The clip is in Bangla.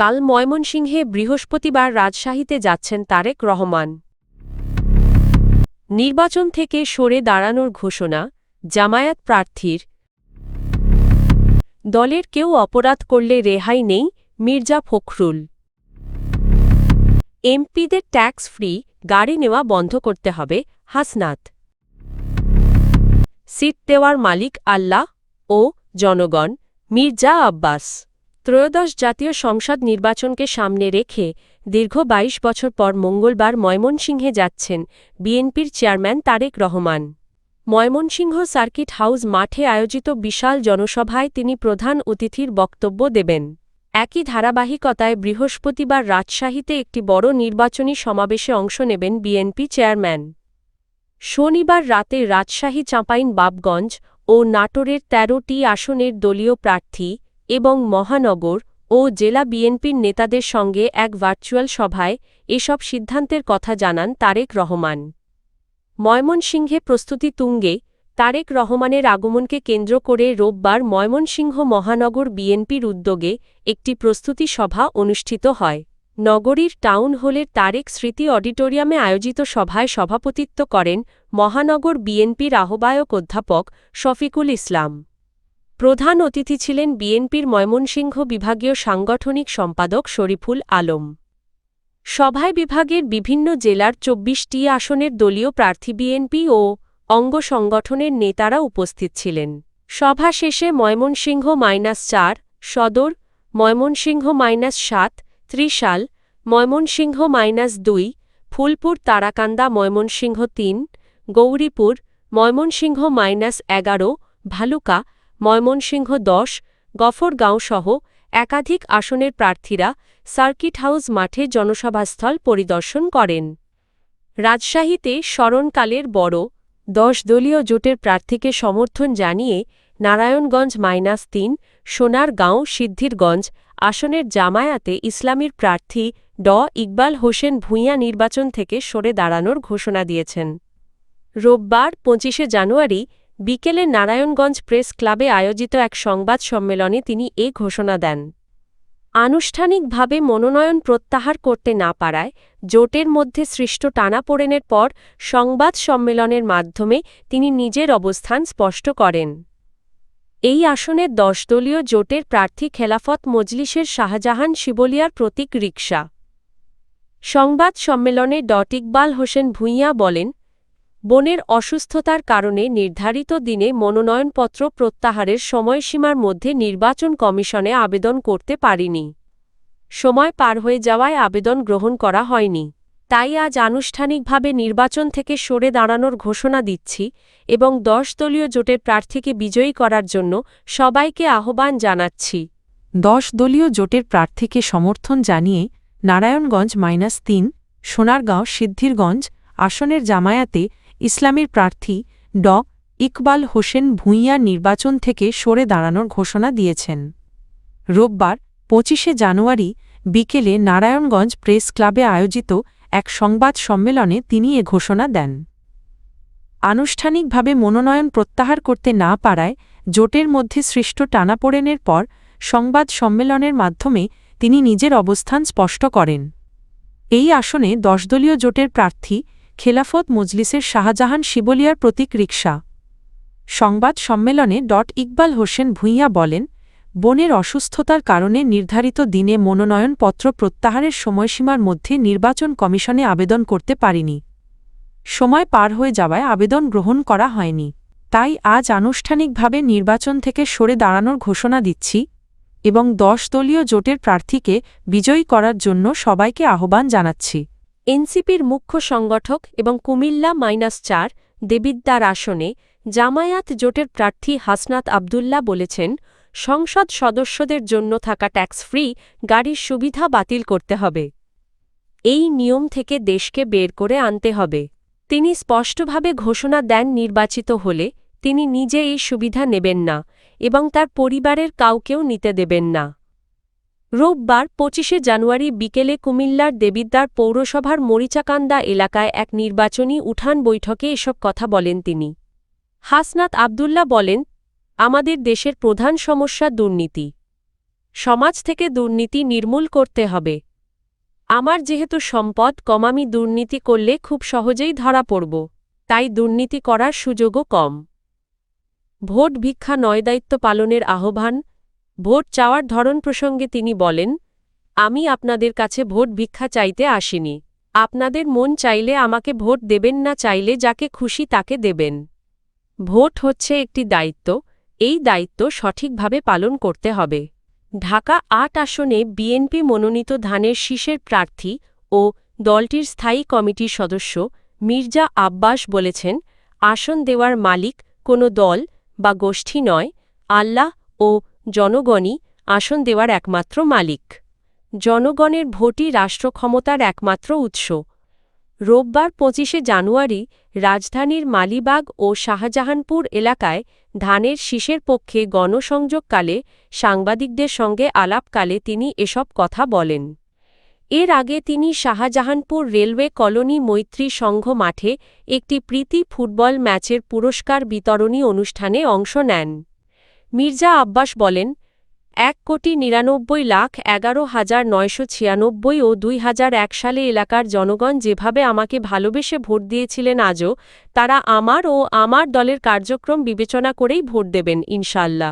কাল ময়মনসিংহে বৃহস্পতিবার রাজশাহীতে যাচ্ছেন তারেক রহমান। নির্বাচন থেকে সরে দাঁড়ানোর ঘোষণা জামায়াত প্রার্থীর। দলের কেউ অপরাধ করলে রেহাই নেই মির্জা ফখরুল। এমপিদের ট্যাক্স ফ্রি গাড়ি নেওয়া বন্ধ করতে হবে হাসনাত। সিট দেওয়ার মালিক আল্লাহ ও জনগণ মির্জা আব্বাস। ত্রয়োদশ জাতীয় সংসদ নির্বাচনকে সামনে রেখে দীর্ঘ ২২ বছর পর মঙ্গলবার ময়মনসিংহে যাচ্ছেন বিএনপির chairman Tarique Rahman. Mymensingh circuit house মাঠে আয়োজিত বিশাল জনসভায় তিনি প্রধান অতিথির বক্তব্য দেবেন। একই ধারাবাহিকতায় বৃহস্পতিবার রাজশাহীতে একটি বড় নির্বাচনী সমাবেশে অংশ নেবেন বিএনপি চেয়ারম্যান। শনিবার রাতে রাজশাহী চাঁপাইনবাবগঞ্জ ও নাটোরের ১৩টি আসনের দলীয় প্রার্থী এবং মহানগর ও জেলা বিএনপির নেতাদের সঙ্গে এক ভার্চুয়াল সভায় এসব সিদ্ধান্তের কথা জানান তারেক রহমান। ময়মনসিংহে প্রস্তুতি তুঙ্গে তারেক রহমানের আগমনকে কেন্দ্র করে রোববার ময়মনসিংহ মহানগর বিএনপির উদ্যোগে একটি প্রস্তুতি সভা অনুষ্ঠিত হয়। নগরীর টাউন হলের তারেক স্মৃতি অডিটোরিয়ামে আয়োজিত সভায় সভাপতিত্ব করেন মহানগর বিএনপির আহ্বায়ক অধ্যাপক শফিকুল ইসলাম। প্রধান অতিথি ছিলেন বিএনপির ময়মনসিংহ বিভাগীয় সাংগঠনিক সম্পাদক শরীফুল আলম। সভায় বিভাগের বিভিন্ন জেলার ২৪টি আসনের দলীয় প্রার্থী বিএনপি ও অঙ্গ সংগঠনের নেতারা উপস্থিত ছিলেন। সভা শেষে ময়মনসিংহ-৪ সদর, ময়মনসিংহ-৭ ত্রিশাল, ময়মনসিংহ-২ ফুলপুর, তারাকান্দা, ময়মনসিংহ-৩ গৌরীপুর, ময়মনসিংহ-১১ ভালুকা, ময়মনসিংহ-১০ গফরগাঁওসহ একাধিক আসনের প্রার্থীরা সার্কিট হাউস মাঠে জনসভাস্থল পরিদর্শন করেন। রাজশাহীতে স্মরণকালের বড় ১০ দলীয় জোটের প্রার্থীকে সমর্থন জানিয়ে নারায়ণগঞ্জ-৩ সোনারগাঁও সিদ্ধিরগঞ্জ আসনের জামায়াতে ইসলামীর প্রার্থী ড ইকবাল হোসেন ভূঁইয়া নির্বাচন থেকে সরে দাঁড়ানোর ঘোষণা দিয়েছেন। রোববার ২৫শে জানুয়ারি বিকেলে নারায়ণগঞ্জ প্রেস ক্লাবে আয়োজিত এক সংবাদ সম্মেলনে তিনি এ ঘোষণা দেন। আনুষ্ঠানিকভাবে মনোনয়ন প্রত্যাহার করতে না পারায় জোটের মধ্যে সৃষ্ট টানাপোড়েনের পর সংবাদ সম্মেলনের মাধ্যমে তিনি নিজের অবস্থান স্পষ্ট করেন। এই আসনের ১০ দলীয় জোটের প্রার্থী খেলাফত মজলিসের শাহজাহান শিবলিয়ার প্রতীক রিকশা। সংবাদ সম্মেলনে ড ইকবাল হোসেন ভূঁইয়া বলেন, বোনের অসুস্থতার কারণে নির্ধারিত দিনে মনোনয়নপত্র প্রত্যাহারের সময়সীমার মধ্যে নির্বাচন কমিশনে আবেদন করতে পারিনি। সময় পার হয়ে যাওয়ায় আবেদন গ্রহণ করা হয়নি। তাই আজ আনুষ্ঠানিকভাবে নির্বাচন থেকে সরে দাঁড়ানোর ঘোষণা দিচ্ছি এবং ১০ দলীয় জোটের প্রার্থীকে বিজয়ী করার জন্য সবাইকে আহ্বান জানাচ্ছি। ১০ দলীয় জোটের প্রার্থীকে সমর্থন জানিয়ে নারায়ণগঞ্জ-৩ সোনারগাঁও সিদ্ধিরগঞ্জ আসনের জামায়াতে ইসলামীর প্রার্থী ড ইকবাল হোসেন ভূঁইয়া নির্বাচন থেকে সরে দাঁড়ানোর ঘোষণা দিয়েছেন। রোববার ২৫শে জানুয়ারি বিকেলে নারায়ণগঞ্জ প্রেস ক্লাবে আয়োজিত এক সংবাদ সম্মেলনে তিনি এ ঘোষণা দেন। আনুষ্ঠানিকভাবে মনোনয়ন প্রত্যাহার করতে না পারায় জোটের মধ্যে সৃষ্ট টানাপোড়েনের পর সংবাদ সম্মেলনের মাধ্যমে তিনি নিজের অবস্থান স্পষ্ট করেন। এই আসনে ১০ দলীয় জোটের প্রার্থী খেলাফত মজলিসের শাহজাহান শিবলিয়ার প্রতীক রিকশা। সংবাদ সম্মেলনে ড ইকবাল হোসেন ভূঁইয়া বলেন, বোনের অসুস্থতার কারণে নির্ধারিত দিনে মনোনয়নপত্র প্রত্যাহারের সময়সীমার মধ্যে নির্বাচন কমিশনে আবেদন করতে পারিনি। সময় পার হয়ে যাওয়ায় আবেদন গ্রহণ করা হয়নি। তাই আজ আনুষ্ঠানিকভাবে নির্বাচন থেকে সরে দাঁড়ানোর ঘোষণা দিচ্ছি এবং ১০ দলীয় জোটের প্রার্থীকে বিজয়ী করার জন্য সবাইকে আহ্বান জানাচ্ছি। এনসিপির মুখ্য সংগঠক এবং কুমিল্লা-৪ দেবিদ্বার আসনে জামায়াত জোটের প্রার্থী হাসনাত আবদুল্লাহ বলেছেন, সংসদ সদস্যদের জন্য থাকা ট্যাক্স ফ্রি গাড়ির সুবিধা বাতিল করতে হবে। এই নিয়ম থেকে দেশকে বের করে আনতে হবে। তিনি স্পষ্টভাবে ঘোষণা দেন, নির্বাচিত হলে তিনি নিজে এই সুবিধা নেবেন না এবং তার পরিবারের কাউকেও নিতে দেবেন না। রোববার ২৫শে জানুয়ারি বিকেলে কুমিল্লার দেবিদ্বার পৌরসভার মরিচাকান্দা এলাকায় এক নির্বাচনী উঠান বৈঠকে এসব কথা বলেন তিনি। হাসনাত আবদুল্লাহ বলেন, আমাদের দেশের প্রধান সমস্যা দুর্নীতি। সমাজ থেকে দুর্নীতি নির্মূল করতে হবে। আমার যেহেতু সম্পদ কম, আমি দুর্নীতি করলে খুব সহজেই ধরা পড়ব, তাই দুর্নীতি করার সুযোগও কম। ভোট ভিক্ষা নয়, দায়িত্ব পালনের আহ্বান। ভোট চাওয়ার ধরন প্রসঙ্গে তিনি বলেন, আমি আপনাদের কাছে ভোট ভিক্ষা চাইতে আসিনি। আপনাদের মন চাইলে আমাকে ভোট দেবেন, না চাইলে যাকে খুশি তাকে দেবেন। ভোট হচ্ছে একটি দায়িত্ব, এই দায়িত্ব সঠিকভাবে পালন করতে হবে। ঢাকা ৮ আসনে বিএনপি মনোনীত ধানের শীষের প্রার্থী ও দলটির স্থায়ী কমিটির সদস্য মির্জা আব্বাস বলেছেন, আসন দেওয়ার মালিক কোনো দল বা গোষ্ঠী নয়, আল্লাহ ও জনগণই আসন দেওয়ার একমাত্র মালিক। জনগণের ভোটই রাষ্ট্র ক্ষমতার একমাত্র উৎস। রোববার ২৫শে জানুয়ারি রাজধানীর মালিবাগ ও শাহজাহানপুর এলাকায় ধানের শীষের পক্ষে গণসংযোগকালে সাংবাদিকদের সঙ্গে আলাপকালে তিনি এসব কথা বলেন। এর আগে তিনি শাহজাহানপুর রেলওয়ে কলোনি মৈত্রী সংঘ মাঠে একটি প্রীতি ফুটবল ম্যাচের পুরস্কার বিতরণী অনুষ্ঠানে অংশ নেন। মির্জা আব্বাস বলেন, ১,৯৯,১১,৯৯৬ ও ২০০১ সালে এলাকার জনগণ যেভাবে আমাকে ভালোবেসে ভোট দিয়েছিলেন, আজও তারা আমার ও আমার দলের কার্যক্রম বিবেচনা করেই ভোট দেবেন ইনশাআল্লাহ।